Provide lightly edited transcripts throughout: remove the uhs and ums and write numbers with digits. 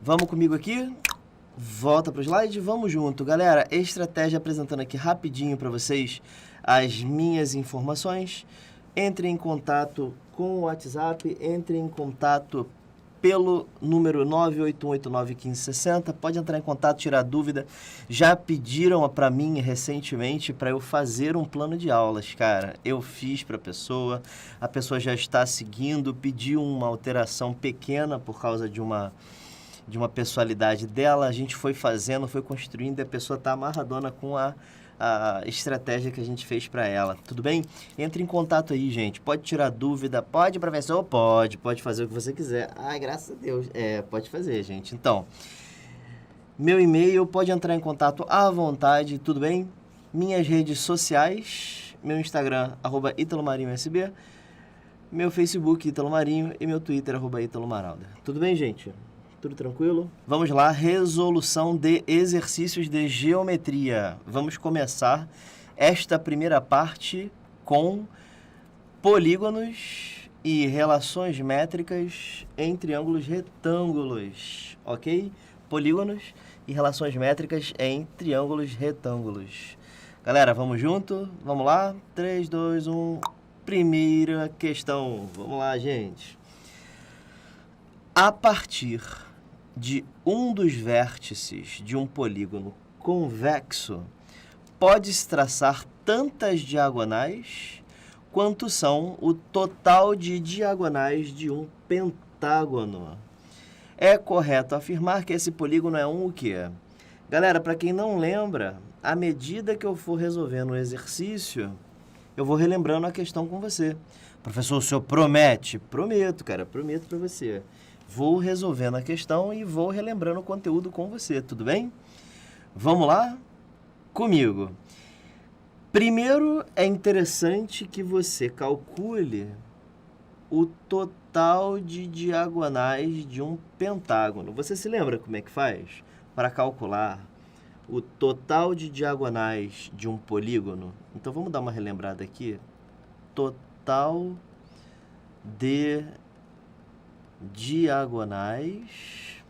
Vamos comigo aqui? Volta para o slide, vamos junto. Galera, estratégia apresentando aqui rapidinho para vocês as minhas informações. Entre em contato com o WhatsApp, entre em contato pelo número 981891560. Pode entrar em contato, tirar dúvida. Já pediram para mim recentemente para eu fazer um plano de aulas, cara. Eu fiz para a pessoa já está seguindo, pediu uma alteração pequena por causa de uma pessoalidade dela, a gente foi fazendo, foi construindo e a pessoa está amarradona com a estratégia que a gente fez para ela. Tudo bem? Entre em contato aí, gente. Pode tirar dúvida, pode, professor? Pode fazer o que você quiser. Ai, graças a Deus. Pode fazer, gente. Então, meu e-mail, pode entrar em contato à vontade, tudo bem? Minhas redes sociais, meu Instagram, @ItaloMarinhoSB, meu Facebook, Ítalo Marinho, e meu Twitter, @ItaloMaralda. Tudo bem, gente? Tudo tranquilo? Vamos lá, resolução de exercícios de geometria. Vamos começar esta primeira parte com polígonos e relações métricas em triângulos retângulos, ok? Polígonos e relações métricas em triângulos retângulos. Galera, vamos junto? Vamos lá? 3, 2, 1... Primeira questão. Vamos lá, gente. A partir de um dos vértices de um polígono convexo, pode-se traçar tantas diagonais quanto são o total de diagonais de um pentágono. É correto afirmar que esse polígono é um o quê? Galera, para quem não lembra, à medida que eu for resolvendo o exercício, eu vou relembrando a questão com você. Professor, o senhor promete? Prometo, cara, prometo para você. Vou resolvendo a questão e vou relembrando o conteúdo com você, tudo bem? Vamos lá? Comigo. Primeiro, é interessante que você calcule o total de diagonais de um pentágono. Você se lembra como é que faz para calcular o total de diagonais de um polígono? Então, vamos dar uma relembrada aqui. Total de diagonais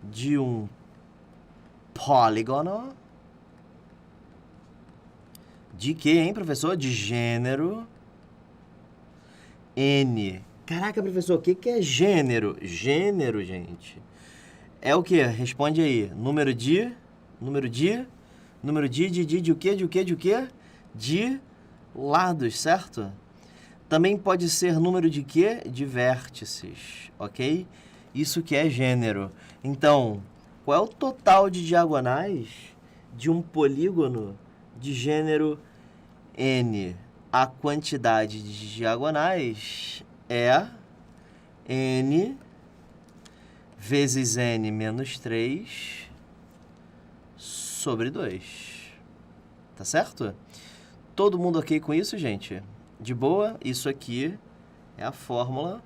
de um polígono. De quê, hein, professor? De gênero N. Caraca, professor, o que é gênero? Gênero, gente, é o quê? Responde aí. Número de o quê? De quê? De lados, certo? Também pode ser número de quê? De vértices, ok? Isso que é gênero. Então, qual é o total de diagonais de um polígono de gênero N? A quantidade de diagonais é N vezes N menos 3 sobre 2. Tá certo? Todo mundo ok com isso, gente? De boa? Isso aqui é a fórmula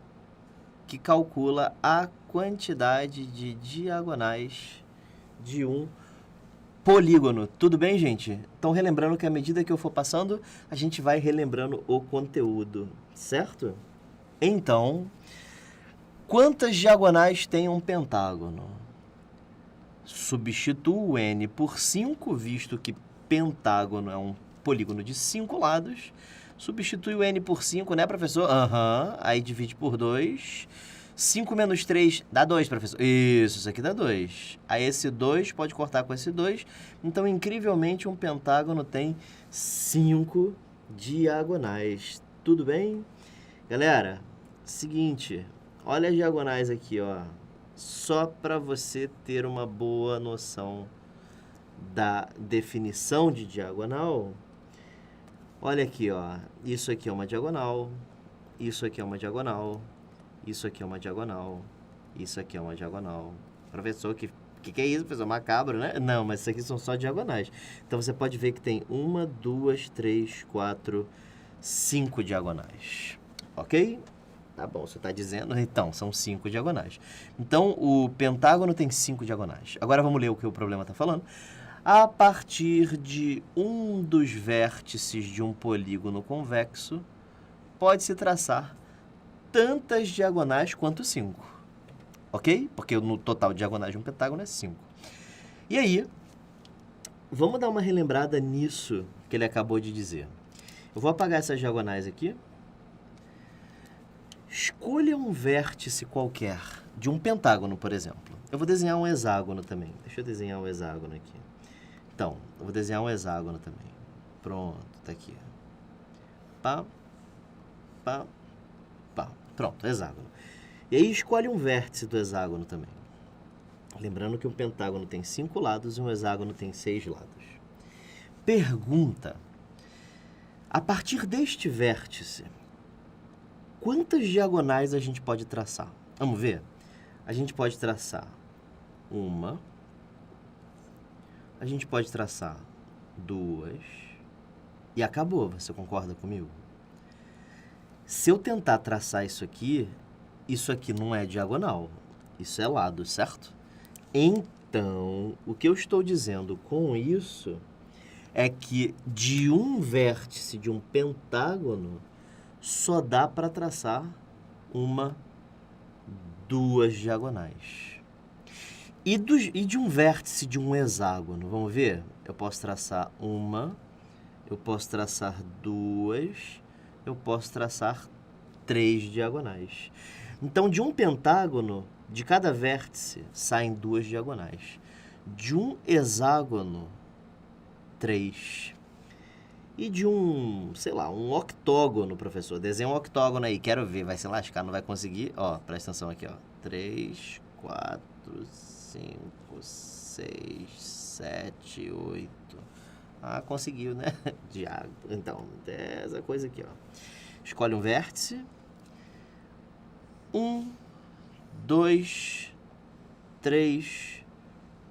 que calcula a quantidade de diagonais de um polígono. Tudo bem, gente? Então, relembrando que à medida que eu for passando, a gente vai relembrando o conteúdo, certo? Então, quantas diagonais tem um pentágono? Substituo N por 5, visto que pentágono é um polígono de 5 lados. Substitui o N por 5, né, professor? Aí divide por 2. 5 menos 3 dá 2, professor. Isso aqui dá 2. Aí esse 2 pode cortar com esse 2. Então, incrivelmente, um pentágono tem 5 diagonais. Tudo bem? Galera, seguinte, olha as diagonais aqui, ó. Só para você ter uma boa noção da definição de diagonal. Olha aqui, ó. Isso aqui é uma diagonal. Isso aqui é uma diagonal. Isso aqui é uma diagonal. Isso aqui é uma diagonal. Professor, que é isso, professor? Macabro, né? Não, mas isso aqui são só diagonais. Então, você pode ver que tem 1, 2, 3, 4, 5 diagonais. Ok? Tá bom, você está dizendo? Então, são 5 diagonais. Então, o pentágono tem 5 diagonais. Agora, vamos ler o que o problema está falando. A partir de um dos vértices de um polígono convexo, pode-se traçar tantas diagonais quanto 5. ok? Porque no total de diagonais de um pentágono é 5. E aí, vamos dar uma relembrada nisso que ele acabou de dizer. Eu vou apagar essas diagonais aqui. Escolha um vértice qualquer de um pentágono, por exemplo. Eu vou desenhar um hexágono também. Deixa eu desenhar um hexágono aqui. Então, eu vou desenhar um hexágono também. Pronto, tá aqui. Pá, pá, pá. Pronto, hexágono. E aí escolhe um vértice do hexágono também. Lembrando que um pentágono tem 5 lados e um hexágono tem 6 lados. Pergunta: a partir deste vértice, quantas diagonais a gente pode traçar? Vamos ver? A gente pode traçar uma, a gente pode traçar 2 e acabou. Você concorda comigo? Se eu tentar traçar isso aqui não é diagonal, isso é lado, certo? Então, o que eu estou dizendo com isso é que de um vértice de um pentágono só dá para traçar uma, 2 diagonais. E de um vértice de um hexágono, vamos ver? Eu posso traçar uma, eu posso traçar 2, eu posso traçar 3 diagonais. Então, de um pentágono, de cada vértice, saem 2 diagonais. De um hexágono, 3. E de um, sei lá, um octógono, professor. Desenha um octógono aí, quero ver. Vai se lascar, não vai conseguir. Ó, presta atenção aqui, ó. 3, 4, 5, 6, 7, 8. Ah, conseguiu, né? Diabo. Então, essa coisa aqui, ó. Escolhe um vértice. 1, 2, 3,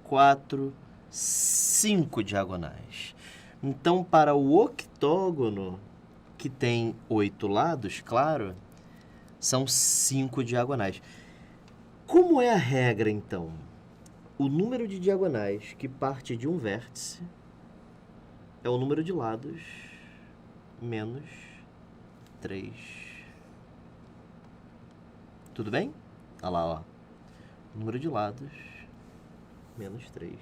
4, 5 diagonais. Então, para o octógono, que tem 8 lados, claro, são 5 diagonais. Como é a regra, então? O número de diagonais que parte de um vértice é o número de lados menos 3. Tudo bem? Olha lá, ó. Número de lados menos 3.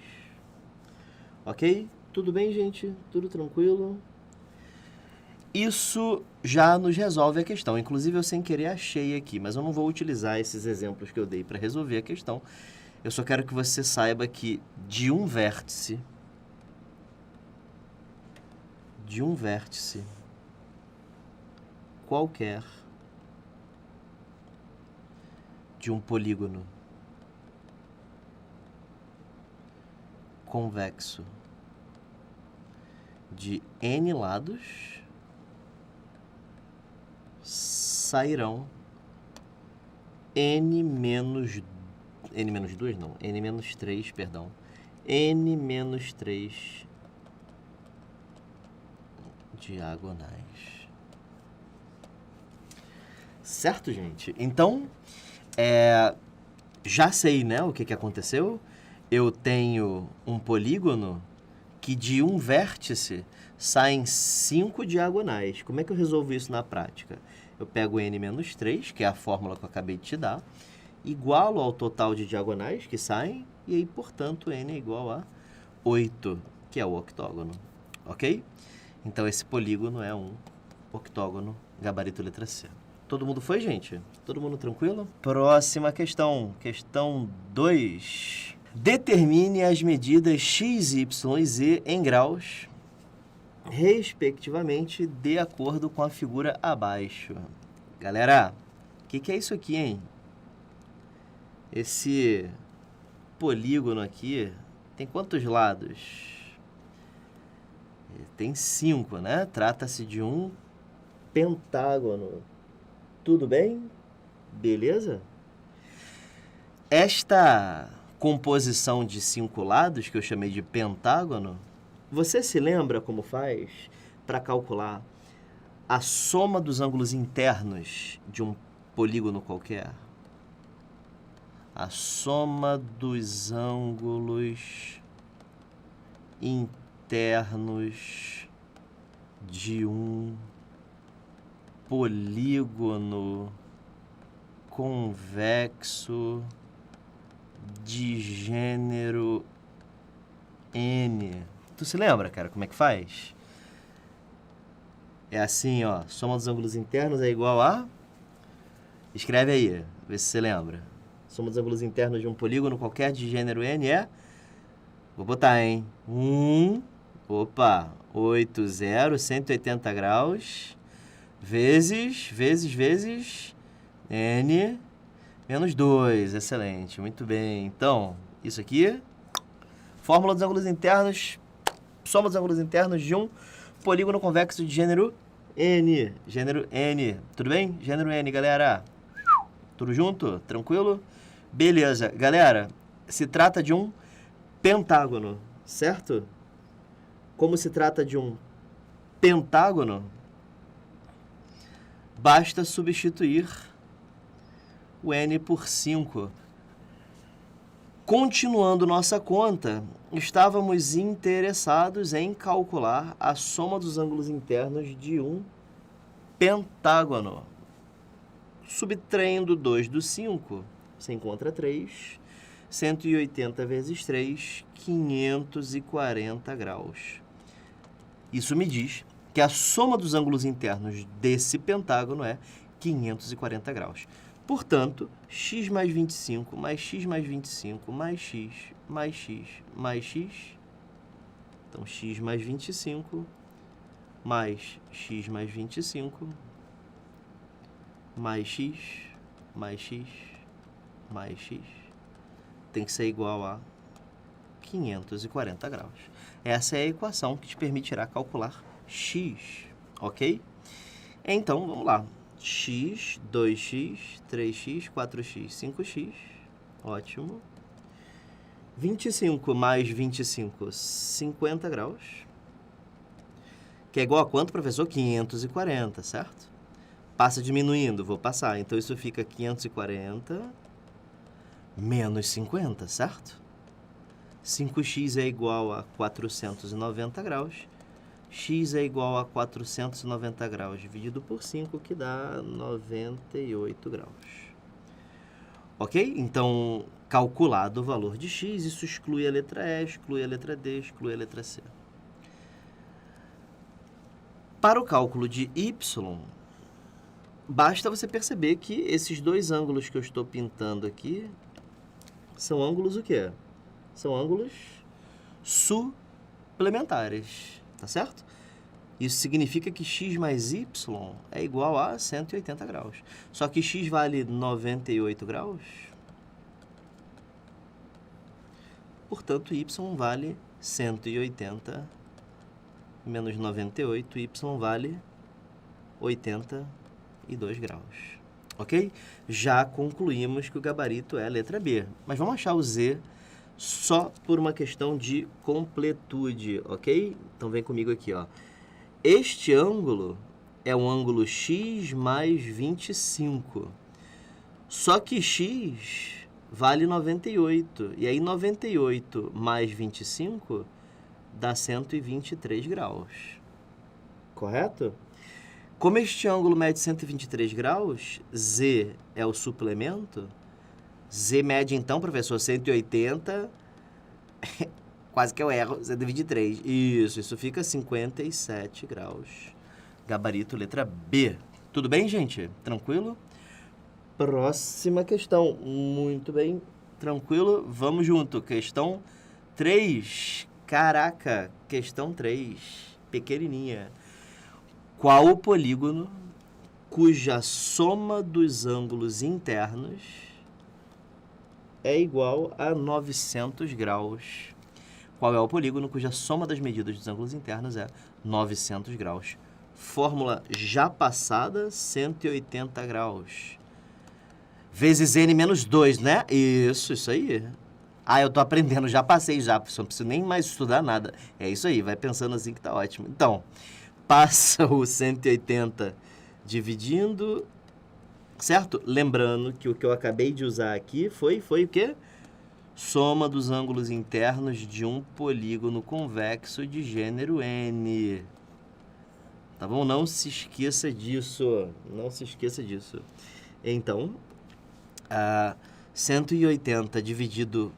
Ok? Tudo bem, gente? Tudo tranquilo? Isso já nos resolve a questão. Inclusive, eu sem querer achei aqui, mas eu não vou utilizar esses exemplos que eu dei para resolver a questão. Eu só quero que você saiba que de um vértice qualquer de um polígono convexo de N lados sairão N menos 3, perdão. N menos 3 diagonais. Certo, gente? Então, já sei, né, o que aconteceu. Eu tenho um polígono que de um vértice saem 5 diagonais. Como é que eu resolvo isso na prática? Eu pego n menos 3, que é a fórmula que eu acabei de te dar, igualo ao total de diagonais que saem, e aí, portanto, n é igual a 8, que é o octógono. Ok? Então, esse polígono é um octógono, gabarito letra C. Todo mundo foi, gente? Todo mundo tranquilo? Próxima questão. Questão 2. Determine as medidas x, y e z em graus, respectivamente, de acordo com a figura abaixo. Galera, o que é isso aqui, hein? Esse polígono aqui tem quantos lados? Tem 5, né? Trata-se de um pentágono. Tudo bem? Beleza? Esta composição de 5 lados, que eu chamei de pentágono, você se lembra como faz para calcular a soma dos ângulos internos de um polígono qualquer? A soma dos ângulos internos de um polígono convexo de gênero N. Tu se lembra, cara, como é que faz? É assim, ó, soma dos ângulos internos é igual a... Escreve aí, vê se você lembra. Soma dos ângulos internos de um polígono qualquer de gênero N é... Vou botar, hein? 180 graus, vezes N menos 2. Excelente, muito bem. Então, isso aqui, fórmula dos ângulos internos, soma dos ângulos internos de um polígono convexo de gênero N. Gênero N, tudo bem? Gênero N, galera. Tudo junto? Tranquilo? Beleza. Galera, se trata de um pentágono, certo? Como se trata de um pentágono, basta substituir o N por 5. Continuando nossa conta, estávamos interessados em calcular a soma dos ângulos internos de um pentágono. Subtraindo 2 do 5, você encontra 3. 180 vezes 3, 540 graus. Isso me diz que a soma dos ângulos internos desse pentágono é 540 graus. Portanto, x mais 25, mais x mais 25, mais x, mais x, mais x. Então, x mais 25, mais x mais 25, mais x, mais x, mais x, tem que ser igual a 540 graus. Essa é a equação que te permitirá calcular x, ok? Então, vamos lá. X, 2x, 3x, 4x, 5x. Ótimo. 25 mais 25, 50 graus. Que é igual a quanto, professor? 540, certo? Passa diminuindo, vou passar. Então, isso fica 540 menos 50, certo? 5x é igual a 490 graus. X é igual a 490 graus dividido por 5, que dá 98 graus. Ok? Então, calculado o valor de x, isso exclui a letra E, exclui a letra D, exclui a letra C. Para o cálculo de y, basta você perceber que esses dois ângulos que eu estou pintando aqui são ângulos o quê? São ângulos suplementares, tá certo? Isso significa que x mais y é igual a 180 graus. Só que x vale 98 graus, portanto, y vale 180 menos 98, y vale 82 graus. Ok? Já concluímos que o gabarito é a letra B. Mas vamos achar o Z só por uma questão de completude, ok? Então, vem comigo aqui, ó. Este ângulo é um ângulo x mais 25. Só que x vale 98. E aí, 98 mais 25 dá 123 graus. Correto? Como este ângulo mede 123 graus, Z é o suplemento. Z mede, então, professor, 180, quase que eu erro, Z divide 3. Isso fica 57 graus. Gabarito, letra B. Tudo bem, gente? Tranquilo? Próxima questão. Muito bem, tranquilo. Vamos junto. Questão 3. Caraca, questão 3. Pequenininha. Qual o polígono cuja soma dos ângulos internos é igual a 900 graus? Qual é o polígono cuja soma das medidas dos ângulos internos é 900 graus? Fórmula já passada, 180 graus. Vezes n menos 2, né? Isso aí. Ah, eu tô aprendendo, já passei já, professor, não preciso nem mais estudar nada. É isso aí, vai pensando assim que tá ótimo. Então, passa o 180 dividindo, certo? Lembrando que o que eu acabei de usar aqui foi o quê? Soma dos ângulos internos de um polígono convexo de gênero N. Tá bom? Não se esqueça disso. Não se esqueça disso. Então, 180 dividindo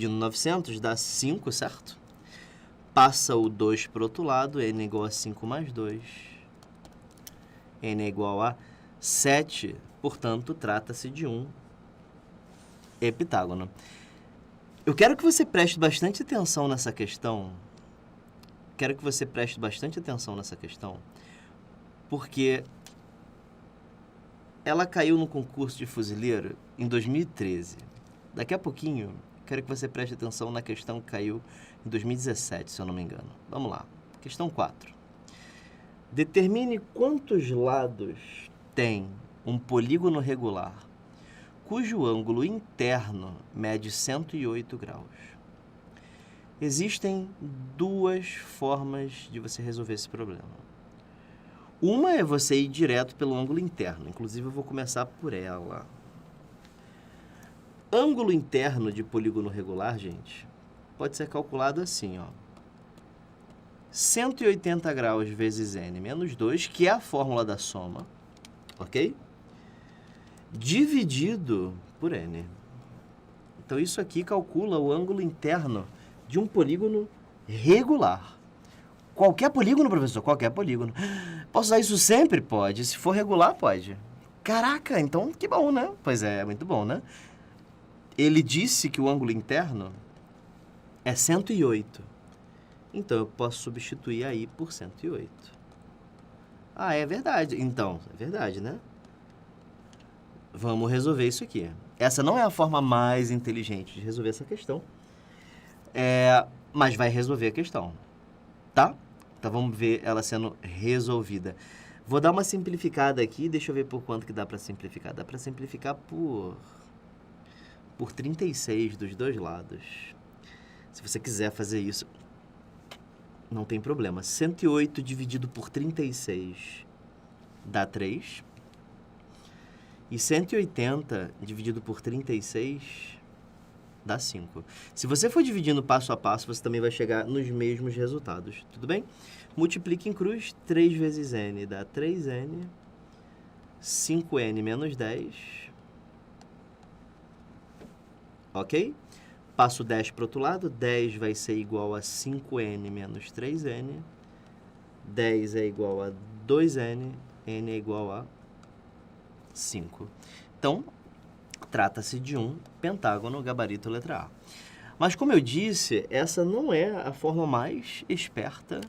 900 dá 5, certo? Passa o 2 para o outro lado, n é igual a 5 mais 2. N é igual a 7, portanto, trata-se de um heptágono. Eu quero que você preste bastante atenção nessa questão. Porque ela caiu no concurso de fuzileiro em 2013. Daqui a pouquinho, quero que você preste atenção na questão que caiu em 2017, se eu não me engano. Vamos lá. Questão 4. Determine quantos lados tem um polígono regular cujo ângulo interno mede 108 graus. Existem duas formas de você resolver esse problema. Uma é você ir direto pelo ângulo interno. Inclusive, eu vou começar por ela. Ângulo interno de polígono regular, gente, pode ser calculado assim, ó. 180 graus vezes n menos 2, que é a fórmula da soma, ok? Dividido por n. Então, isso aqui calcula o ângulo interno de um polígono regular. Qualquer polígono, professor? Qualquer polígono. Posso usar isso sempre? Pode. Se for regular, pode. Caraca, então que bom, né? Pois é, muito bom, né? Ele disse que o ângulo interno é 108. Então, eu posso substituir aí por 108. Ah, é verdade. Então, é verdade, né? Vamos resolver isso aqui. Essa não é a forma mais inteligente de resolver essa questão. Mas vai resolver a questão. Tá? Então, vamos ver ela sendo resolvida. Vou dar uma simplificada aqui. Deixa eu ver por quanto que dá para simplificar. Dá para simplificar por 36 dos dois lados. Se você quiser fazer isso, não tem problema. 108 dividido por 36 dá 3. E 180 dividido por 36 dá 5. Se você for dividindo passo a passo, você também vai chegar nos mesmos resultados. Tudo bem? Multiplique em cruz. 3 vezes n dá 3n. 5n menos 10. Ok? Passo 10 para o outro lado. 10 vai ser igual a 5n menos 3n. 10 é igual a 2n. n é igual a 5. Então, trata-se de um pentágono gabarito letra A. Mas, como eu disse, essa não é a forma mais esperta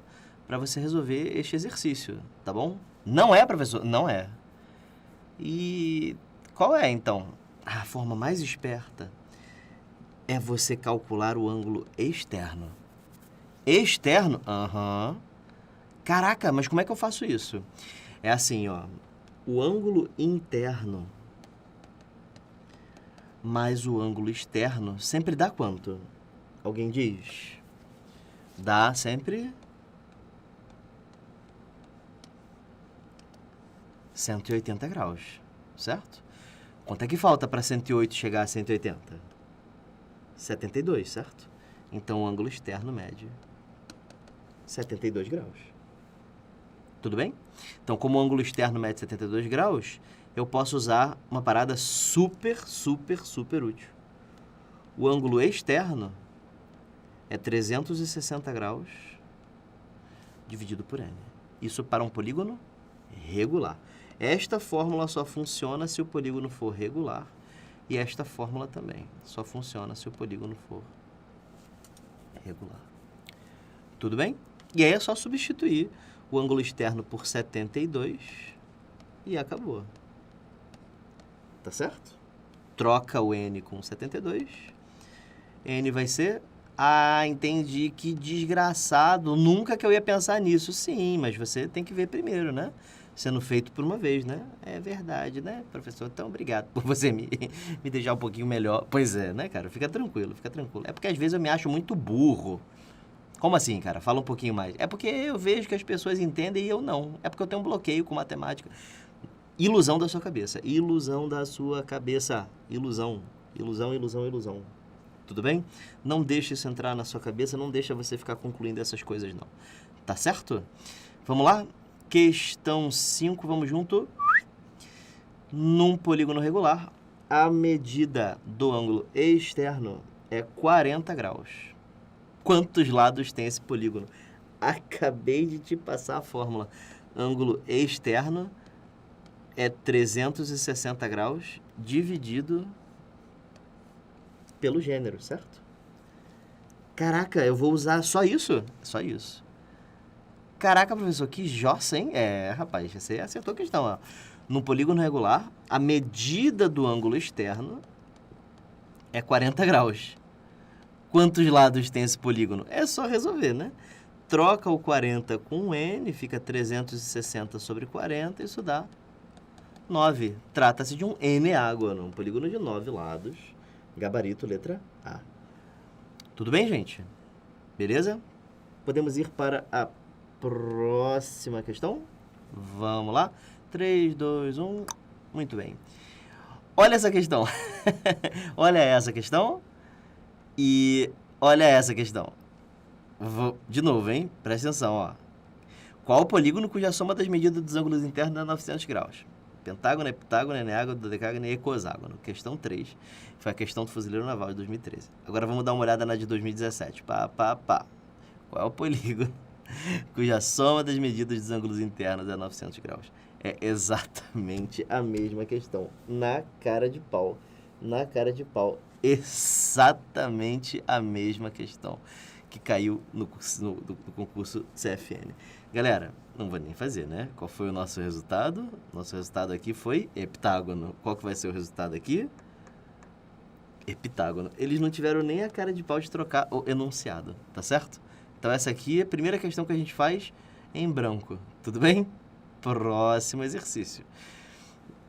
para você resolver este exercício, tá bom? Não é, professor? Não é. E qual é, então? A forma mais esperta é você calcular o ângulo externo. Externo? Aham. Caraca, mas como é que eu faço isso? É assim, ó. O ângulo interno mais o ângulo externo sempre dá quanto? Alguém diz? Dá sempre 180 graus, certo? Quanto é que falta para 108 chegar a 180? 72, certo? Então, o ângulo externo mede 72 graus. Tudo bem? Então, como o ângulo externo mede 72 graus, eu posso usar uma parada super útil. O ângulo externo é 360 graus dividido por n. Isso para um polígono regular. Esta fórmula só funciona se o polígono for regular e esta fórmula também só funciona se o polígono for regular. Tudo bem? E aí é só substituir o ângulo externo por 72 e acabou. Tá certo? Troca o n com 72. N vai ser... Ah, entendi, que desgraçado. Nunca que eu ia pensar nisso. Sim, mas você tem que ver primeiro, né? Sendo feito por uma vez, né? É verdade, né, professor? Então, obrigado por você me deixar um pouquinho melhor. Pois é, né, cara? Fica tranquilo, fica tranquilo. É porque às vezes eu me acho muito burro. Como assim, cara? Fala um pouquinho mais. É porque eu vejo que as pessoas entendem e eu não. É porque eu tenho um bloqueio com matemática. Ilusão da sua cabeça. Ilusão da sua cabeça. Ilusão. Ilusão, ilusão, ilusão. Tudo bem? Não deixe isso entrar na sua cabeça, não deixa você ficar concluindo essas coisas, não. Tá certo? Vamos lá? Questão 5, vamos junto. Num polígono regular, a medida do ângulo externo é 40 graus. Quantos lados tem esse polígono? Acabei de te passar a fórmula. Ângulo externo é 360 graus dividido pelo gênero, certo? Caraca, eu vou usar só isso? Só isso. Caraca, professor, que jossa, hein? Rapaz, você acertou a questão, ó. No polígono regular, a medida do ângulo externo é 40 graus. Quantos lados tem esse polígono? É só resolver, né? Troca o 40 com n, fica 360 sobre 40, isso dá 9. Trata-se de um n-ágono, um polígono de 9 lados, gabarito letra A. Tudo bem, gente? Beleza? Podemos ir para a próxima questão? Vamos lá? 3, 2, 1. Muito bem. Olha essa questão. Olha essa questão. E olha essa questão. De novo, hein? Presta atenção, ó. Qual o polígono cuja soma das medidas dos ângulos internos dá 900 graus? Pentágono, heptágono, eneágono, dodecágono e ecoságono. Questão 3. Foi a questão do Fuzileiro Naval de 2013. Agora vamos dar uma olhada na de 2017. Qual é o polígono cuja soma das medidas dos ângulos internos é 900 graus? É exatamente a mesma questão. Na cara de pau. Na cara de pau. Exatamente a mesma questão que caiu no concurso CFN. Galera, não vou nem fazer, né? Qual foi o nosso resultado? Nosso resultado aqui foi heptágono. Qual que vai ser o resultado aqui? Heptágono. Eles não tiveram nem a cara de pau de trocar o enunciado, tá certo? Então essa aqui é a primeira questão que a gente faz em branco. Tudo bem? Próximo exercício.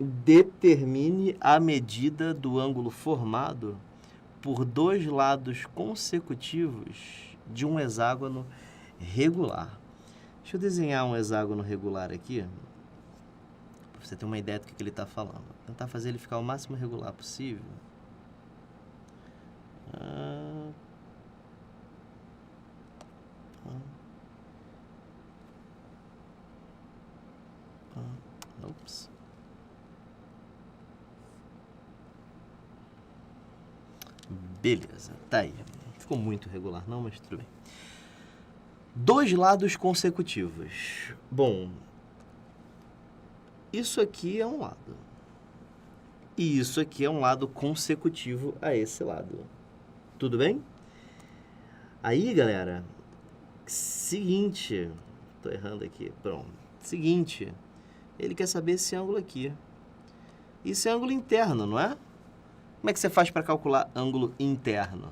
Determine a medida do ângulo formado por dois lados consecutivos de um hexágono regular. Deixa eu desenhar um hexágono regular aqui, para você ter uma ideia do que ele está falando. Vou tentar fazer ele ficar o máximo regular possível. Ops. Beleza, tá aí. Ficou muito regular, não, mas tudo bem. Dois lados consecutivos. Bom, isso aqui é um lado. E isso aqui é um lado consecutivo a esse lado. Tudo bem? Aí, galera, seguinte... Tô errando aqui, pronto. Seguinte, ele quer saber esse ângulo aqui. Isso é ângulo interno, não é? Como é que você faz para calcular ângulo interno?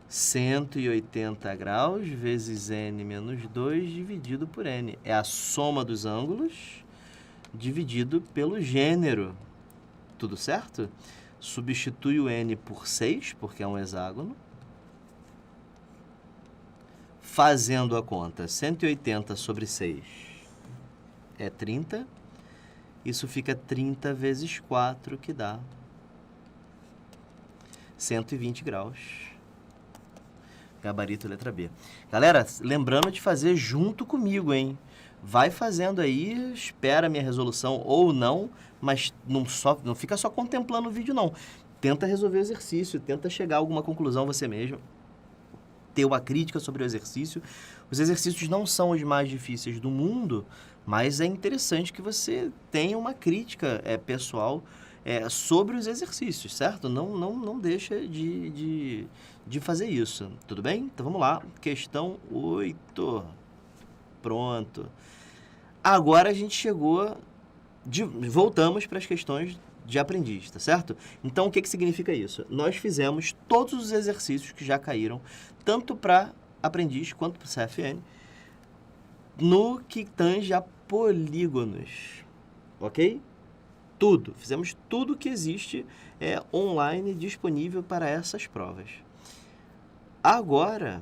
180 graus vezes n menos 2 dividido por n. É a soma dos ângulos dividido pelo gênero. Tudo certo? Substitui o n por 6, porque é um hexágono. Fazendo a conta, 180 sobre 6 é 30. Isso fica 30 vezes 4, que dá 120 graus. Gabarito letra B. Galera, lembrando de fazer junto comigo, hein? Vai fazendo aí, espera a minha resolução ou não, mas não fica só contemplando o vídeo, não. Tenta resolver o exercício, tenta chegar a alguma conclusão você mesmo, ter uma crítica sobre o exercício. Os exercícios não são os mais difíceis do mundo, mas é interessante que você tenha uma crítica pessoal sobre os exercícios, certo? Não deixa de fazer isso, tudo bem? Então vamos lá, questão 8. Pronto. Agora a gente voltamos para as questões de aprendiz, tá certo? Então o que significa isso? Nós fizemos todos os exercícios que já caíram, tanto para aprendiz quanto para o CFN, no que tange a polígonos, ok? Tudo, fizemos tudo que existe online disponível para essas provas. Agora,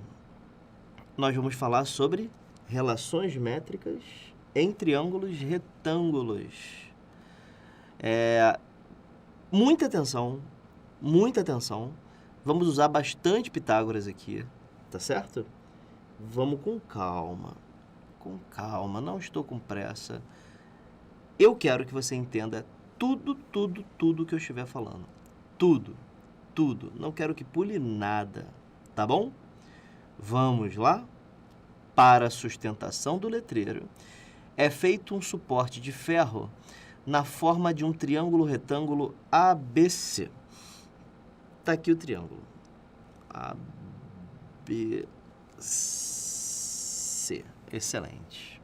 nós vamos falar sobre relações métricas em triângulos retângulos. Muita atenção, muita atenção. Vamos usar bastante Pitágoras aqui, tá certo? Vamos com calma, não estou com pressa. Eu quero que você entenda tudo que eu estiver falando. Tudo. Não quero que pule nada, tá bom? Vamos lá? Para a sustentação do letreiro, é feito um suporte de ferro na forma de um triângulo retângulo ABC. Tá aqui o triângulo. ABC. Excelente.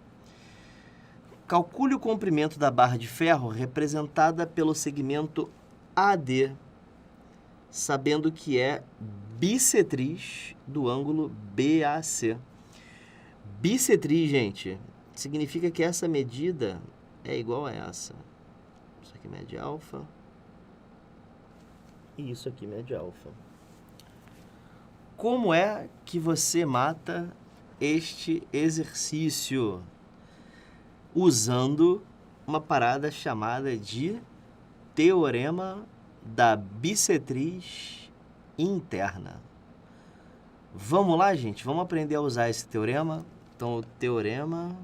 Calcule o comprimento da barra de ferro representada pelo segmento AD, sabendo que é bissetriz do ângulo BAC. Bissetriz, gente, significa que essa medida é igual a essa. Isso aqui mede alfa. E isso aqui mede alfa. Como é que você mata este exercício? Usando uma parada chamada de teorema da bissetriz interna. Vamos lá, gente? Vamos aprender a usar esse teorema? Então, o teorema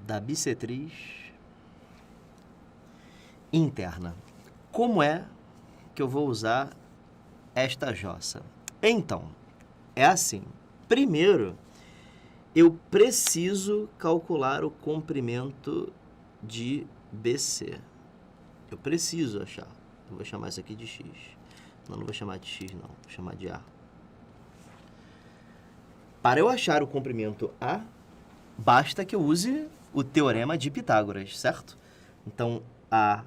da bissetriz interna. Como é que eu vou usar esta jossa? Então, é assim. Primeiro, eu preciso calcular o comprimento de BC. Eu preciso achar. Eu vou chamar isso aqui de X. Não vou chamar de X, não. Vou chamar de A. Para eu achar o comprimento A, basta que eu use o teorema de Pitágoras, certo? Então, A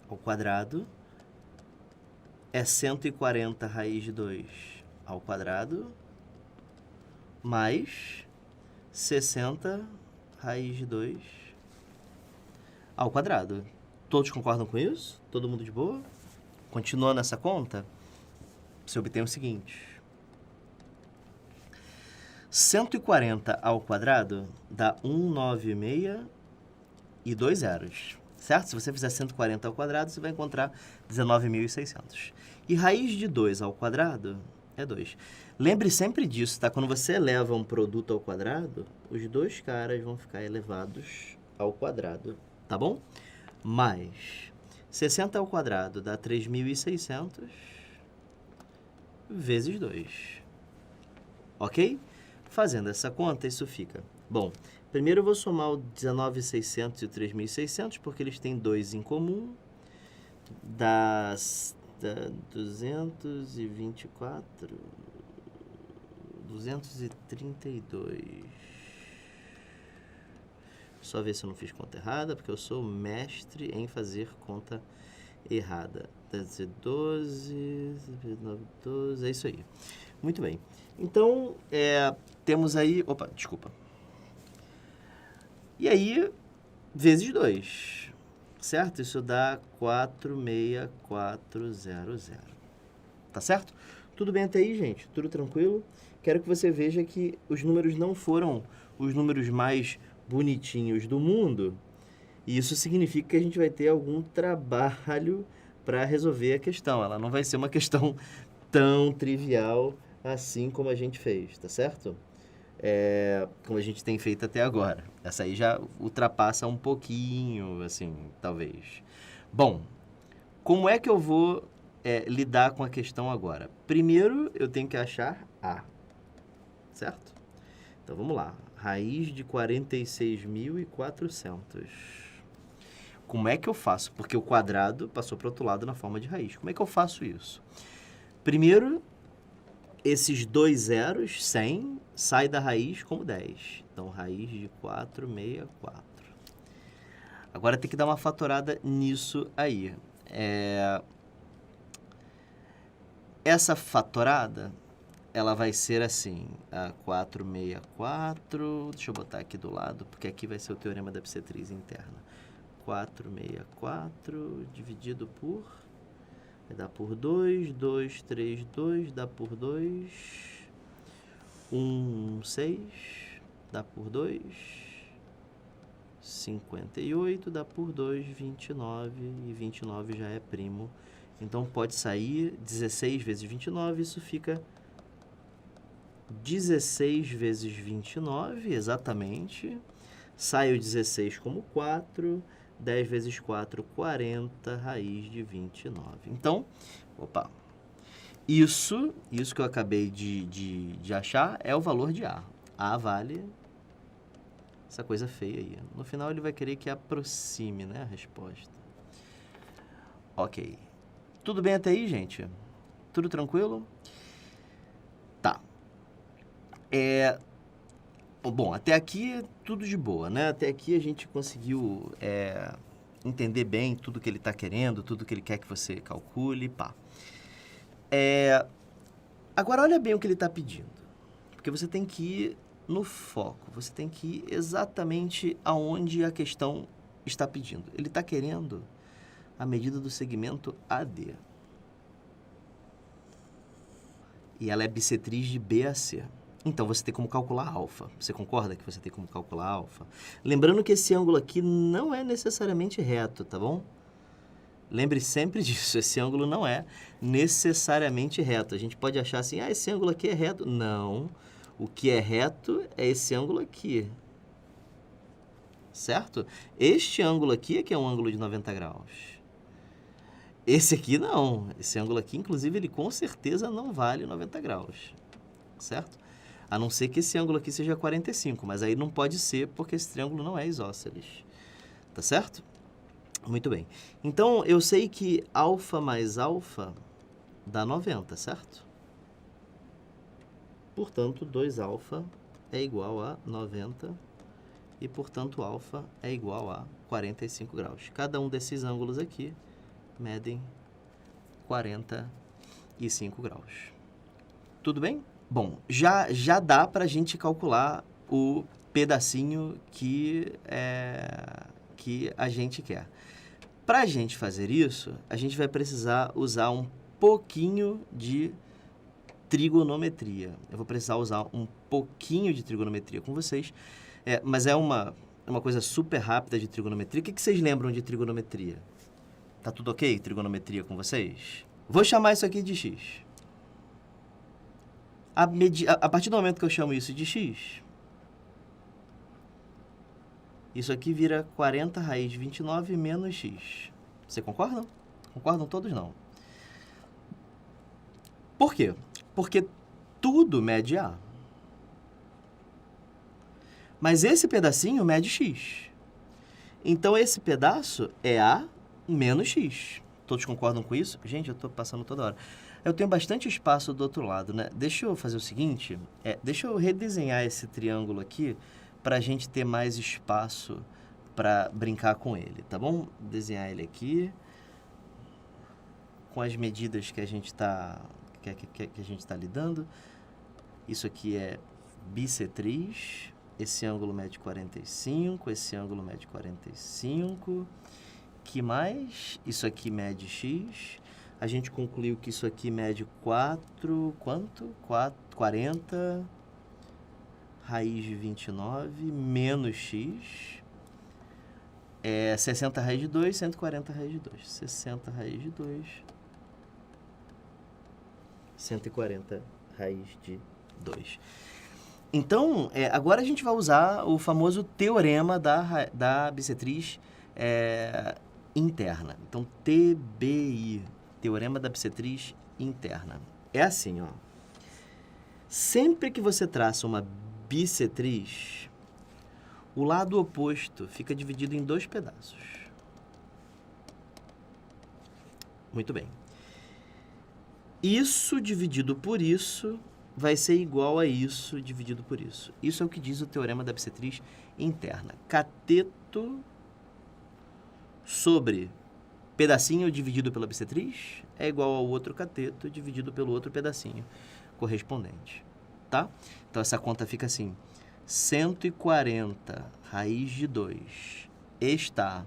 ao quadrado é 140 raiz de 2 ao quadrado mais 60 raiz de 2 ao quadrado. Todos concordam com isso? Todo mundo de boa? Continuando essa conta, você obtém o seguinte. 140 ao quadrado dá 196 e 2 zeros, certo? Se você fizer 140 ao quadrado, você vai encontrar 19.600. E raiz de 2 ao quadrado é 2. Lembre sempre disso, tá? Quando você eleva um produto ao quadrado, os dois caras vão ficar elevados ao quadrado, tá bom? Mais 60 ao quadrado dá 3.600 vezes 2. Ok? Fazendo essa conta, isso fica... Bom, primeiro eu vou somar o 19.600 e o 3.600, porque eles têm 2 em comum. Dá 224... 232... Só ver se eu não fiz conta errada, porque eu sou mestre em fazer conta errada. 12, 12, é isso aí. Muito bem. Então, temos aí... Opa, desculpa. E aí, vezes 2, certo? Isso dá 46400. Tá certo? Tudo bem até aí, gente? Tudo tranquilo? Quero que você veja que os números não foram os números mais bonitinhos do mundo. E isso significa que a gente vai ter algum trabalho para resolver a questão. Ela não vai ser uma questão tão trivial assim como a gente fez, tá certo? Como a gente tem feito até agora. Essa aí já ultrapassa um pouquinho, assim, talvez. Bom, como é que eu vou lidar com a questão agora? Primeiro, eu tenho que achar A, certo? Então, vamos lá. Raiz de 46.400. Como é que eu faço? Porque o quadrado passou para o outro lado na forma de raiz. Como é que eu faço isso? Primeiro, esses dois zeros, 100, sai da raiz como 10. Então, raiz de 464. Agora, tem que dar uma fatorada nisso aí. Essa fatorada, ela vai ser assim, a 464, deixa eu botar aqui do lado, porque aqui vai ser o teorema da bissetriz interna. 464 dividido por... vai dar por 2, 2, 3, 2, dá por 2, 1, 6, dá por 2, 58, dá por 2, 29, e 29 já é primo. Então, pode sair 16 vezes 29, isso fica 16 vezes 29, exatamente. Sai o 16 como 4. 10 vezes 4, 40, raiz de 29. Então, opa, isso que eu acabei de achar é o valor de A. A vale essa coisa feia aí. No final ele vai querer que aproxime, né, a resposta. Ok. Tudo bem até aí, gente? Tudo tranquilo? Tá. Bom, até aqui tudo de boa, né? Até aqui a gente conseguiu entender bem tudo que ele está querendo, tudo que ele quer que você calcule, pá. Agora olha bem o que ele está pedindo, porque você tem que ir no foco, você tem que ir exatamente aonde a questão está pedindo. Ele está querendo a medida do segmento AD. E ela é bissetriz de B a C. Então, você tem como calcular alfa. Você concorda que você tem como calcular alfa? Lembrando que esse ângulo aqui não é necessariamente reto, tá bom? Lembre sempre disso, esse ângulo não é necessariamente reto. A gente pode achar assim, esse ângulo aqui é reto. Não, o que é reto é esse ângulo aqui. Certo? Este ângulo aqui é que é um ângulo de 90 graus. Esse aqui não. Esse ângulo aqui, inclusive, ele com certeza não vale 90 graus. Certo? A não ser que esse ângulo aqui seja 45, mas aí não pode ser porque esse triângulo não é isósceles. Tá certo? Muito bem. Então, eu sei que alfa mais alfa dá 90, certo? Portanto, 2alfa é igual a 90 e, portanto, alfa é igual a 45 graus. Cada um desses ângulos aqui medem 45 graus. Tudo bem? Bom, já dá para a gente calcular o pedacinho que a gente quer. Para a gente fazer isso, a gente vai precisar usar um pouquinho de trigonometria. Eu vou precisar usar um pouquinho de trigonometria com vocês, mas é uma coisa super rápida de trigonometria. O que vocês lembram de trigonometria? Tá tudo ok, trigonometria com vocês? Vou chamar isso aqui de x. A partir do momento que eu chamo isso de x, isso aqui vira 40 raiz de 29 menos x. Você concorda? Concordam todos? Não. Por quê? Porque tudo mede A. Mas esse pedacinho mede x. Então, esse pedaço é A menos x. Todos concordam com isso? Gente, eu estou passando toda hora. Eu tenho bastante espaço do outro lado, né? Deixa eu fazer o seguinte, deixa eu redesenhar esse triângulo aqui para a gente ter mais espaço para brincar com ele, tá bom? Desenhar ele aqui com as medidas que a gente está lidando. Isso aqui é bissetriz. Esse ângulo mede 45, esse ângulo mede 45. Que mais? Isso aqui mede x. A gente concluiu que isso aqui mede 40 raiz de 29 menos x. 60 raiz de 2, 140 raiz de 2. 60 raiz de 2, 140 raiz de 2. Então, agora a gente vai usar o famoso teorema da bissetriz interna. Então, TBI, teorema da bissetriz interna. É assim, ó. Sempre que você traça uma bissetriz, o lado oposto fica dividido em dois pedaços. Muito bem. Isso dividido por isso vai ser igual a isso dividido por isso. Isso é o que diz o teorema da bissetriz interna. Cateto sobre pedacinho dividido pela bissetriz é igual ao outro cateto dividido pelo outro pedacinho correspondente, tá? Então, essa conta fica assim, 140 raiz de 2 está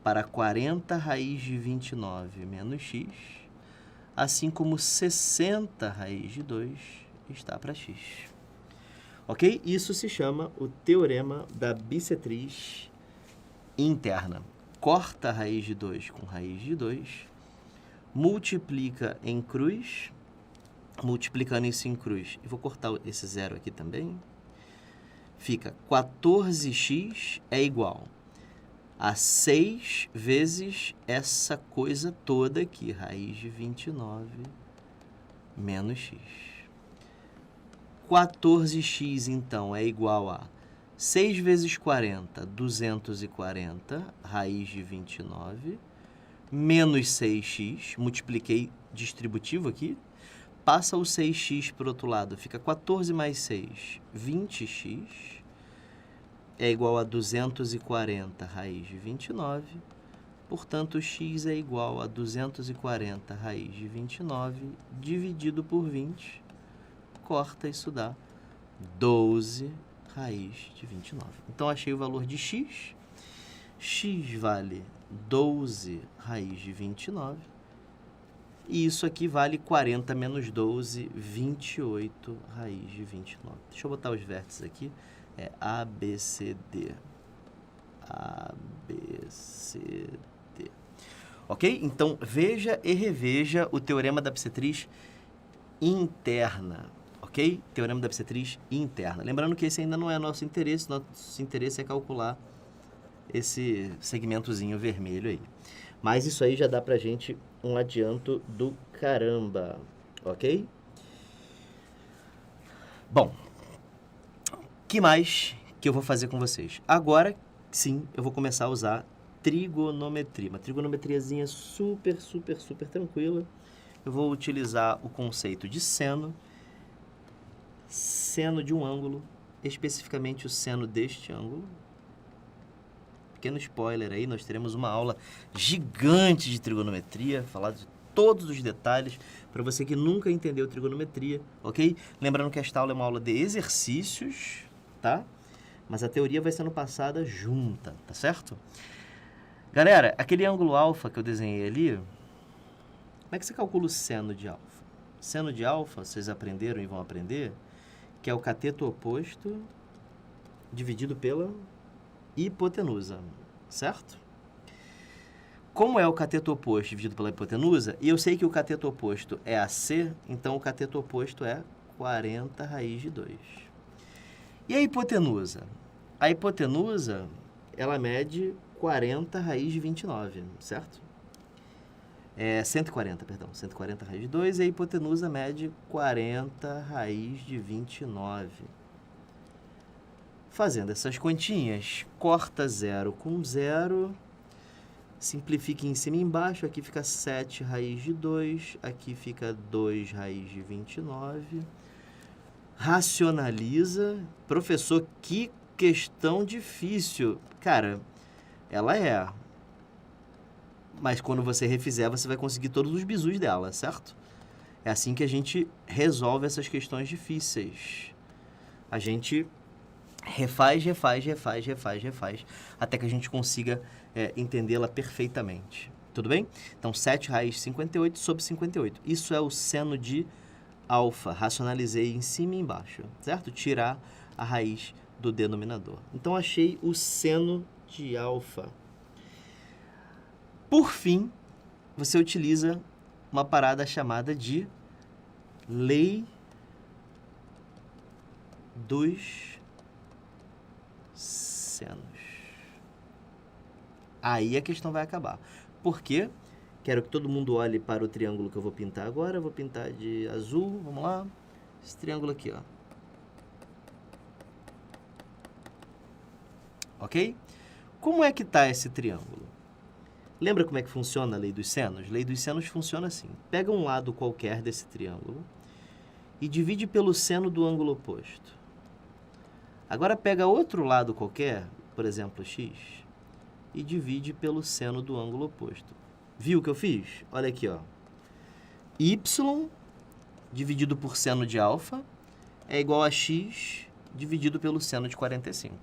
para 40 raiz de 29 menos x, assim como 60 raiz de 2 está para x. Ok? Isso se chama o teorema da bissetriz interna. Corta raiz de 2 com raiz de 2, multiplica em cruz multiplicando isso em cruz, e vou cortar esse zero aqui também, fica 14x é igual a 6 vezes essa coisa toda aqui, raiz de 29 menos x. 14x, então, é igual a 6 vezes 40, 240, raiz de 29, menos 6x, multipliquei distributivo aqui, passa o 6x para o outro lado, fica 14 mais 6, 20x, é igual a 240 raiz de 29, portanto, x é igual a 240 raiz de 29 dividido por 20, corta, isso dá 12 raiz de 29. Então, achei o valor de x, x vale 12 raiz de 29, e isso aqui vale 40 menos 12, 28 raiz de 29. Deixa eu botar os vértices aqui. É ABCD. ABCD. Ok? Então, veja e reveja o teorema da bissetriz interna. Ok? Teorema da bissetriz interna. Lembrando que esse ainda não é nosso interesse. Nosso interesse é calcular esse segmentozinho vermelho aí. Mas isso aí já dá pra gente um adianto do caramba. Ok? Bom, o que mais que eu vou fazer com vocês? Agora, sim, eu vou começar a usar trigonometria. Uma trigonometriazinha super tranquila. Eu vou utilizar o conceito de seno de um ângulo, especificamente o seno deste ângulo. Pequeno spoiler aí, nós teremos uma aula gigante de trigonometria, falar de todos os detalhes, para você que nunca entendeu trigonometria, ok? Lembrando que esta aula é uma aula de exercícios, tá? Mas a teoria vai sendo passada junta, tá certo? Galera, aquele ângulo alfa que eu desenhei ali, como é que você calcula o seno de alfa? Seno de alfa, vocês aprenderam e vão aprender, que é o cateto oposto dividido pela hipotenusa, certo? Como é o cateto oposto dividido pela hipotenusa, e eu sei que o cateto oposto é AC, então o cateto oposto é 40 raiz de 2. E a hipotenusa? A hipotenusa, ela mede 40 raiz de 29, certo? 140, perdão, 140 raiz de 2, e a hipotenusa mede 40 raiz de 29. Fazendo essas continhas, corta 0 com 0, simplifica em cima e embaixo, aqui fica 7 raiz de 2, aqui fica 2 raiz de 29. Racionaliza. Professor, que questão difícil. Cara, ela é. Mas quando você refizer, você vai conseguir todos os bizus dela, certo? É assim que a gente resolve essas questões difíceis. A gente refaz, até que a gente consiga entendê-la perfeitamente. Tudo bem? Então, 7 raiz de 58 sobre 58. Isso é o seno de alfa. Racionalizei em cima e embaixo, certo? Tirar a raiz do denominador. Então, achei o seno de alfa. Por fim, você utiliza uma parada chamada de lei dos senos. Aí a questão vai acabar. Por quê? Quero que todo mundo olhe para o triângulo que eu vou pintar agora. Eu vou pintar de azul, vamos lá. Esse triângulo aqui, ó. Ok? Como é que está esse triângulo? Lembra como é que funciona a lei dos senos? A lei dos senos funciona assim. Pega um lado qualquer desse triângulo e divide pelo seno do ângulo oposto. Agora pega outro lado qualquer, por exemplo, x, e divide pelo seno do ângulo oposto. Viu o que eu fiz? Olha aqui, ó. Y dividido por seno de alfa é igual a x dividido pelo seno de 45.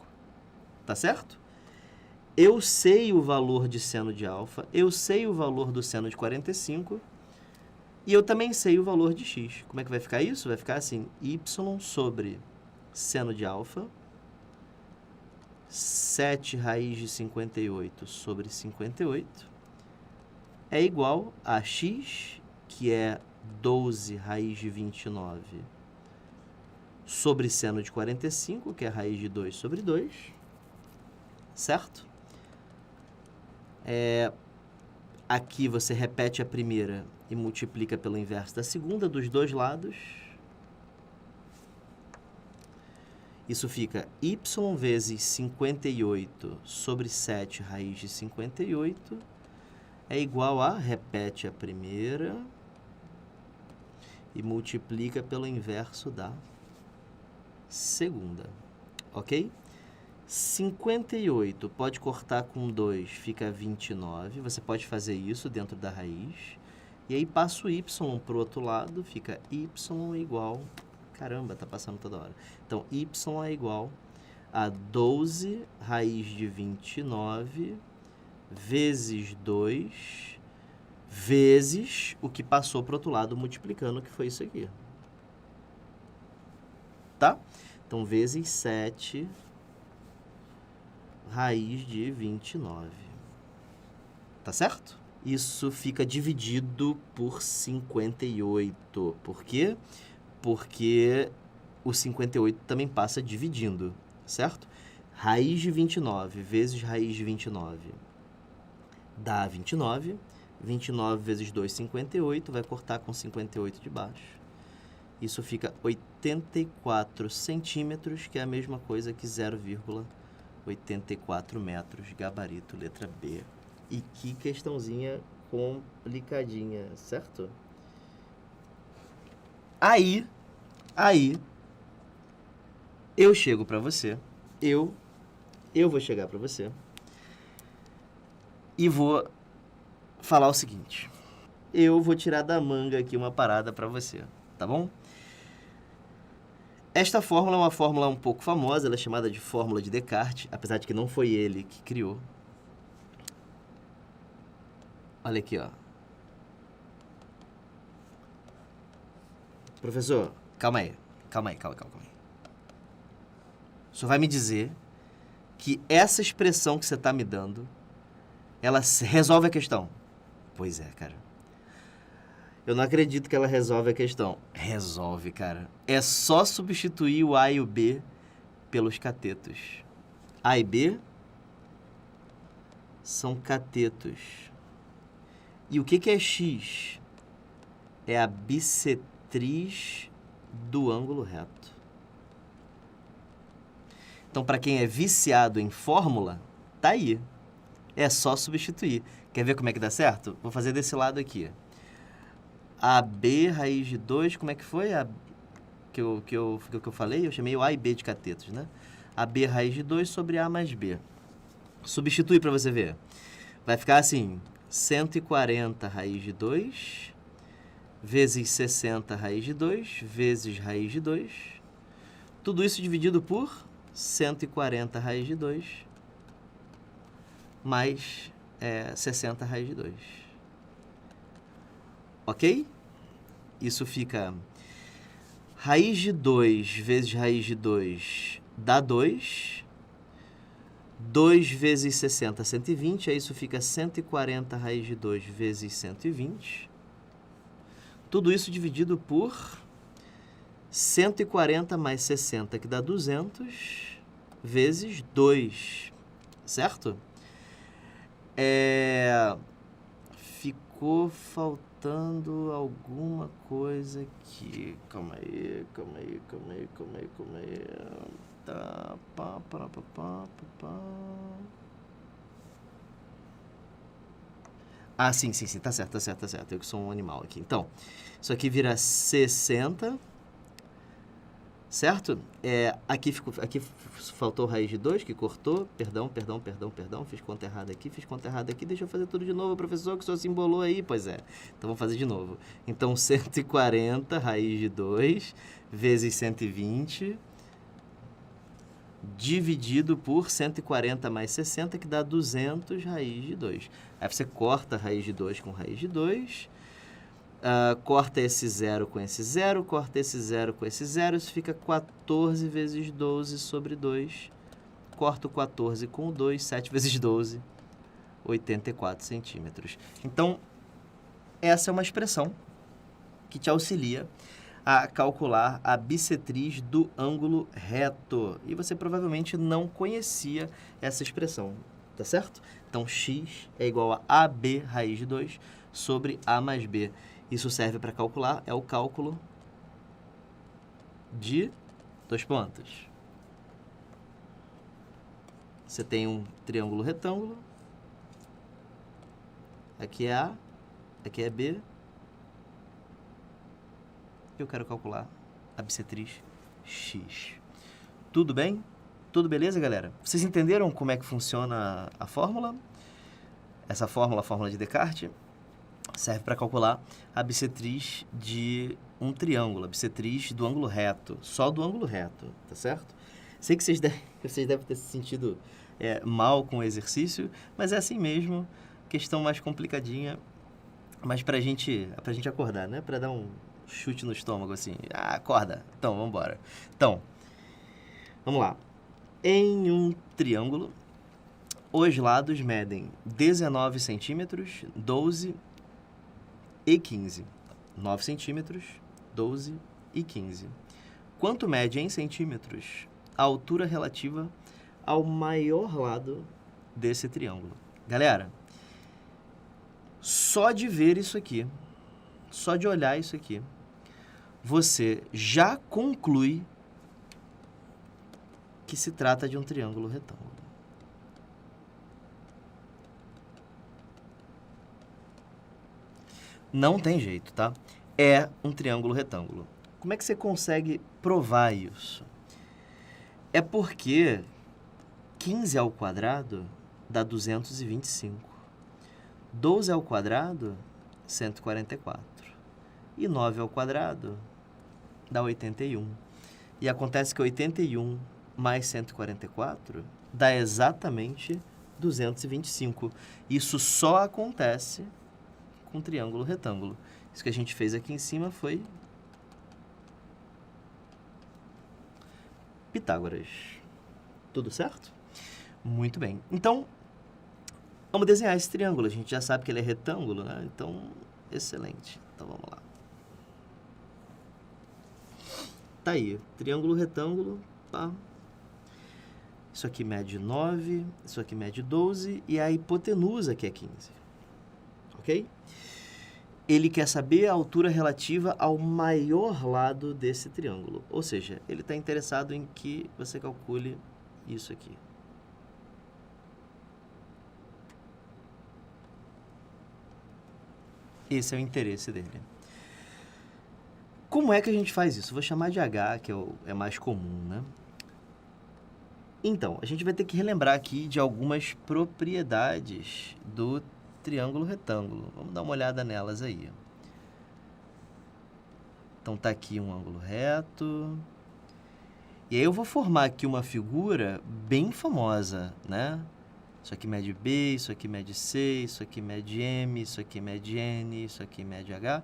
Tá certo? Eu sei o valor de seno de alfa, eu sei o valor do seno de 45 e eu também sei o valor de x. Como é que vai ficar isso? Vai ficar assim, y sobre seno de alfa, 7 raiz de 58 sobre 58, é igual a x, que é 12 raiz de 29 sobre seno de 45, que é raiz de 2 sobre 2, certo? Aqui você repete a primeira e multiplica pelo inverso da segunda, dos dois lados. Isso fica y vezes 58 sobre 7 raiz de 58 é igual a, repete a primeira e multiplica pelo inverso da segunda, ok? 58 pode cortar com 2, fica 29. Você pode fazer isso dentro da raiz. E aí passa o y para o outro lado, fica y igual... Caramba, tá passando toda hora. Então, y é igual a 12 raiz de 29 vezes 2 vezes o que passou para o outro lado multiplicando, que foi isso aqui. Tá? Então, vezes 7 raiz de 29. Tá certo? Isso fica dividido por 58. Por quê? Porque o 58 também passa dividindo, certo? Raiz de 29 vezes raiz de 29 dá 29. 29 vezes 2, 58. Vai cortar com 58 de baixo. Isso fica 84 centímetros, que é a mesma coisa que 0,84 metros, gabarito, letra B. E que questãozinha complicadinha, certo? Aí, eu chego para você, eu vou chegar para você e vou falar o seguinte. Eu vou tirar da manga aqui uma parada para você, tá bom? Esta fórmula é uma fórmula um pouco famosa, ela é chamada de fórmula de Descartes, apesar de que não foi ele que criou. Olha aqui, ó. Professor, calma aí. O senhor vai me dizer que essa expressão que você está me dando, ela resolve a questão? Pois é, cara. Eu não acredito que ela resolve a questão. Resolve, cara. É só substituir o A e o B pelos catetos. A e B são catetos. E o que é X? É a bissetriz do ângulo reto. Então, para quem é viciado em fórmula, tá aí. É só substituir. Quer ver como é que dá certo? Vou fazer desse lado aqui. AB raiz de 2, como é que foi? Que eu falei? Eu chamei o A e B de catetos, né? AB raiz de 2 sobre A mais B. Substitui para você ver. Vai ficar assim, 140 raiz de 2 vezes 60 raiz de 2 vezes raiz de 2. Tudo isso dividido por 140 raiz de 2 mais 60 raiz de 2. Ok? Isso fica raiz de 2 vezes raiz de 2 dá 2. 2 vezes 60, 120. Aí isso fica 140 raiz de 2 vezes 120. Tudo isso dividido por 140 mais 60, que dá 200, vezes 2. Certo? Ficou faltando alguma coisa aqui. Calma aí. Tá, Ah, sim, tá certo. Eu que sou um animal aqui. Então, isso aqui vira 60, certo? Aqui faltou raiz de 2, que cortou. Perdão. Fiz conta errada aqui. Deixa eu fazer tudo de novo, professor, que o senhor se embolou aí. Pois é. Então, vamos fazer de novo. Então, 140 raiz de 2 vezes 120... dividido por 140 mais 60, que dá 200 raiz de 2. Aí você corta raiz de 2 com raiz de 2, corta esse 0 com esse 0, corta esse 0 com esse 0, isso fica 14 vezes 12 sobre 2. Corto 14 com o 2, 7 vezes 12, 84 centímetros. Então, essa é uma expressão que te auxilia a calcular a bissetriz do ângulo reto. E você provavelmente não conhecia essa expressão, tá certo? Então, x é igual a AB raiz de 2 sobre A mais B. Isso serve para calcular, é o cálculo de dois pontos. Você tem um triângulo retângulo. Aqui é A, aqui é B. Eu quero calcular a bissetriz x. Tudo bem? Tudo beleza, galera? Vocês entenderam como é que funciona a fórmula? Essa fórmula, a fórmula de Descartes, serve para calcular a bissetriz de um triângulo, a bissetriz do ângulo reto, só do ângulo reto, tá certo? Sei que vocês devem ter se sentido mal com o exercício, mas é assim mesmo, questão mais complicadinha, mas pra gente acordar, né? Para dar um chute no estômago, assim. Ah, acorda. Então, vamos embora. Então, vamos lá. Em um triângulo, os lados medem 19 centímetros, 12 e 15. 9 centímetros, 12 e 15. Quanto mede em centímetros a altura relativa ao maior lado desse triângulo? Galera, só de ver isso aqui, só de olhar isso aqui, você já conclui que se trata de um triângulo retângulo. Não tem jeito, tá? É um triângulo retângulo. Como é que você consegue provar isso? É porque 15 ao quadrado dá 225. 12 ao quadrado, 144. E 9 ao quadrado dá 81. E acontece que 81 mais 144 dá exatamente 225. Isso só acontece com triângulo retângulo. Isso que a gente fez aqui em cima foi Pitágoras. Tudo certo? Muito bem. Então, vamos desenhar esse triângulo. A gente já sabe que ele é retângulo, né? Então, excelente. Então, vamos lá. Tá aí, triângulo retângulo, pá. Isso aqui mede 9, isso aqui mede 12 e a hipotenusa que é 15. Ok? Ele quer saber a altura relativa ao maior lado desse triângulo. Ou seja, ele está interessado em que você calcule isso aqui. Esse é o interesse dele. Como é que a gente faz isso? Vou chamar de H, que é mais comum, né? Então, a gente vai ter que relembrar aqui de algumas propriedades do triângulo retângulo. Vamos dar uma olhada nelas aí. Então, tá aqui um ângulo reto. E aí eu vou formar aqui uma figura bem famosa, né? Isso aqui mede B, isso aqui mede C, isso aqui mede M, isso aqui mede N, isso aqui mede H.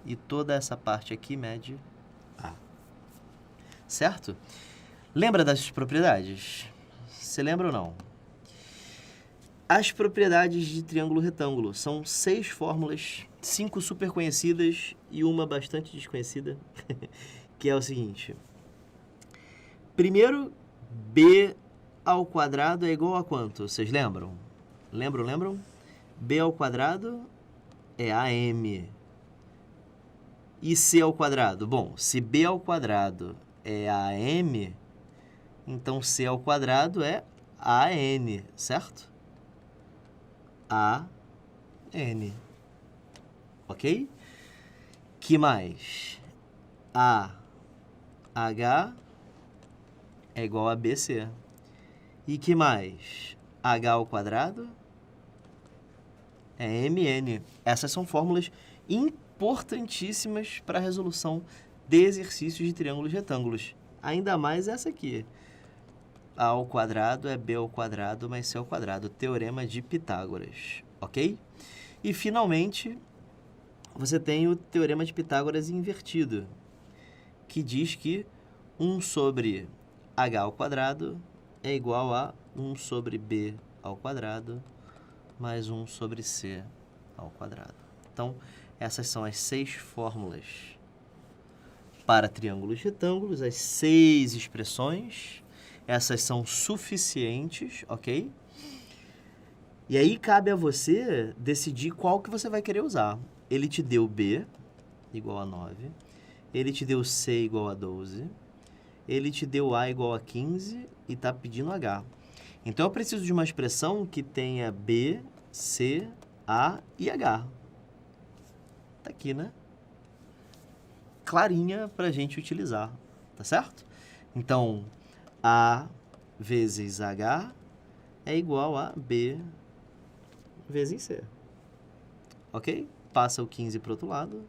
E toda essa parte aqui mede A. Certo? Lembra das propriedades? Você lembra ou não? As propriedades de triângulo retângulo são 6 fórmulas, 5 super conhecidas e uma bastante desconhecida, que é o seguinte. Primeiro, B ao quadrado é igual a quanto? Vocês lembram? Lembram? B ao quadrado é AM. E C ao quadrado? Bom, se B ao quadrado é AM, então C ao quadrado é AN, certo? AN. Ok? Que mais? AH é igual a BC. E que mais? H ao quadrado é MN. Essas são fórmulas importantíssimas para a resolução de exercícios de triângulos retângulos. Ainda mais essa aqui. A ao quadrado é B ao quadrado mais C ao quadrado. Teorema de Pitágoras. Ok? E, finalmente, você tem o Teorema de Pitágoras invertido, que diz que 1 sobre H ao quadrado é igual a 1 sobre B ao quadrado mais 1 sobre C ao quadrado. Então, essas são as 6 fórmulas para triângulos retângulos, as 6 expressões. Essas são suficientes, ok? E aí cabe a você decidir qual que você vai querer usar. Ele te deu B igual a 9, ele te deu C igual a 12, ele te deu A igual a 15 e está pedindo H. Então, eu preciso de uma expressão que tenha B, C, A e H. Tá aqui, né? Clarinha para a gente utilizar, tá certo? Então, A vezes H é igual a B vezes C. Ok? Passa o 15 para o outro lado.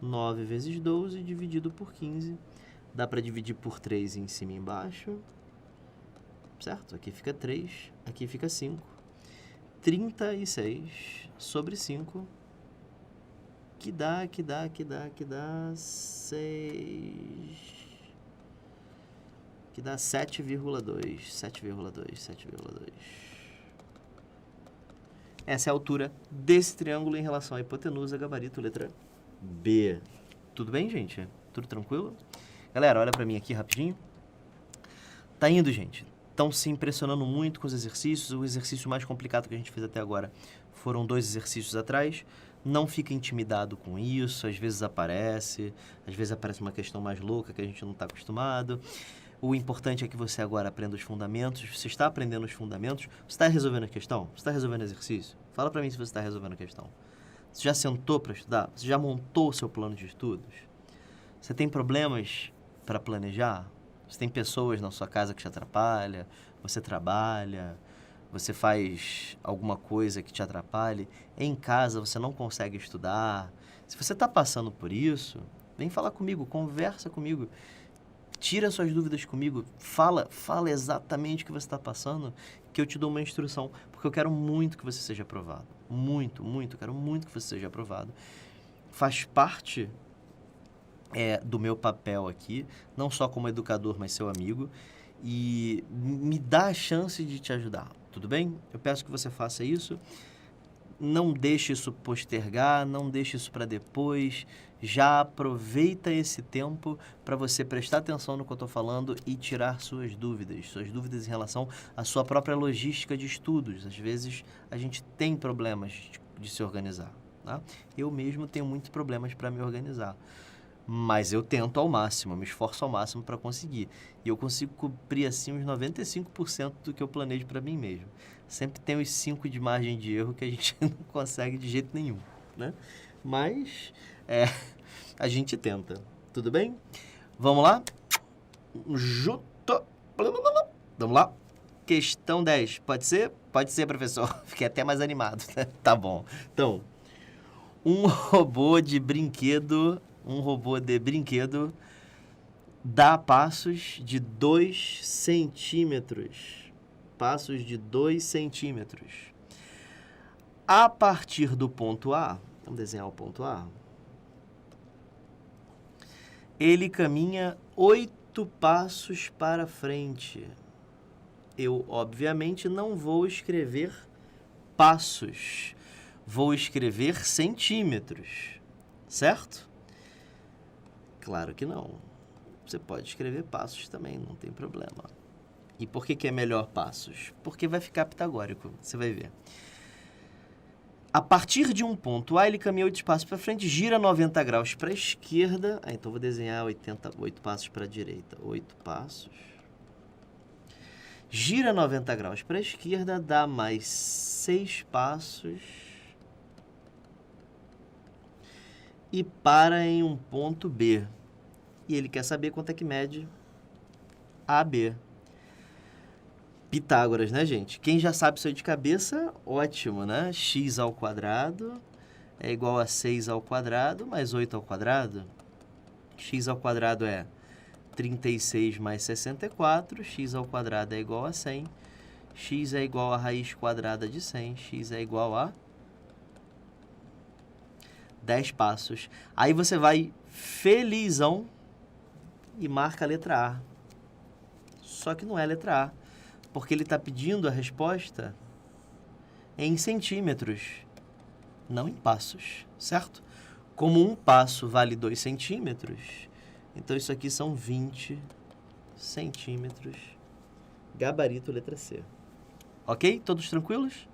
9 vezes 12 dividido por 15. Dá para dividir por 3 em cima e embaixo. Certo? Aqui fica 3, aqui fica 5. 36 sobre 5, que dá 6... Que dá 7,2. Essa é a altura desse triângulo em relação à hipotenusa, gabarito, letra B. Tudo bem, gente? Tudo tranquilo? Galera, olha pra mim aqui rapidinho. Tá indo, gente. Estão se impressionando muito com os exercícios. O exercício mais complicado que a gente fez até agora foram 2 exercícios atrás. Não fica intimidado com isso. Às vezes aparece uma questão mais louca que a gente não está acostumado. O importante é que você agora aprenda os fundamentos. Você está aprendendo os fundamentos. Você está resolvendo a questão? Você está resolvendo exercício? Fala para mim se você está resolvendo a questão. Você já sentou para estudar? Você já montou o seu plano de estudos? Você tem problemas para planejar? Você tem pessoas na sua casa que te atrapalham? Você trabalha? Você faz alguma coisa que te atrapalhe? Em casa você não consegue estudar? Se você está passando por isso, vem falar comigo, conversa comigo. Tira suas dúvidas comigo, fala exatamente o que você está passando, que eu te dou uma instrução, porque eu quero muito que você seja aprovado. Quero muito que você seja aprovado. Faz parte do meu papel aqui, não só como educador, mas seu amigo, e me dá a chance de te ajudar, tudo bem? Eu peço que você faça isso. Não deixe isso postergar, não deixe isso para depois. Já aproveita esse tempo para você prestar atenção no que eu estou falando e tirar suas dúvidas em relação à sua própria logística de estudos. Às vezes a gente tem problemas de se organizar, tá? Eu mesmo tenho muitos problemas para me organizar, mas eu tento ao máximo, me esforço ao máximo para conseguir. E eu consigo cumprir assim uns 95% do que eu planejo para mim mesmo. Sempre tem os 5 de margem de erro que a gente não consegue de jeito nenhum, né? Mas a gente tenta. Tudo bem? Vamos lá? Vamos lá? Questão 10. Pode ser? Pode ser, professor. Fiquei até mais animado, né? Tá bom. Então, um robô de brinquedo dá passos de 2 centímetros. Passos de 2 centímetros. A partir do ponto A, vamos desenhar o ponto A, ele caminha 8 passos para frente. Eu, obviamente, não vou escrever passos, vou escrever centímetros, certo? Claro que não. Você pode escrever passos também, não tem problema. E por que é melhor passos? Porque vai ficar pitagórico, você vai ver. A partir de um ponto A, ele caminha 8 passos para frente, gira 90 graus para a esquerda. Então, vou desenhar 8 passos para a direita. 8 passos. Gira 90 graus para a esquerda, dá mais 6 passos. E para em um ponto B. E ele quer saber quanto é que mede AB. Pitágoras, né, gente? Quem já sabe isso aí de cabeça, ótimo, né? X ao quadrado é igual a 6 ao quadrado mais 8 ao quadrado. X ao quadrado é 36 mais 64. X ao quadrado é igual a 100. X é igual a raiz quadrada de 100. X é igual a 10 passos. Aí você vai felizão e marca a letra A. Só que não é a letra A, porque ele está pedindo a resposta em centímetros. não em passos, certo? Como um passo vale 2 centímetros, então isso aqui são 20 centímetros, gabarito letra C. Ok? Todos tranquilos?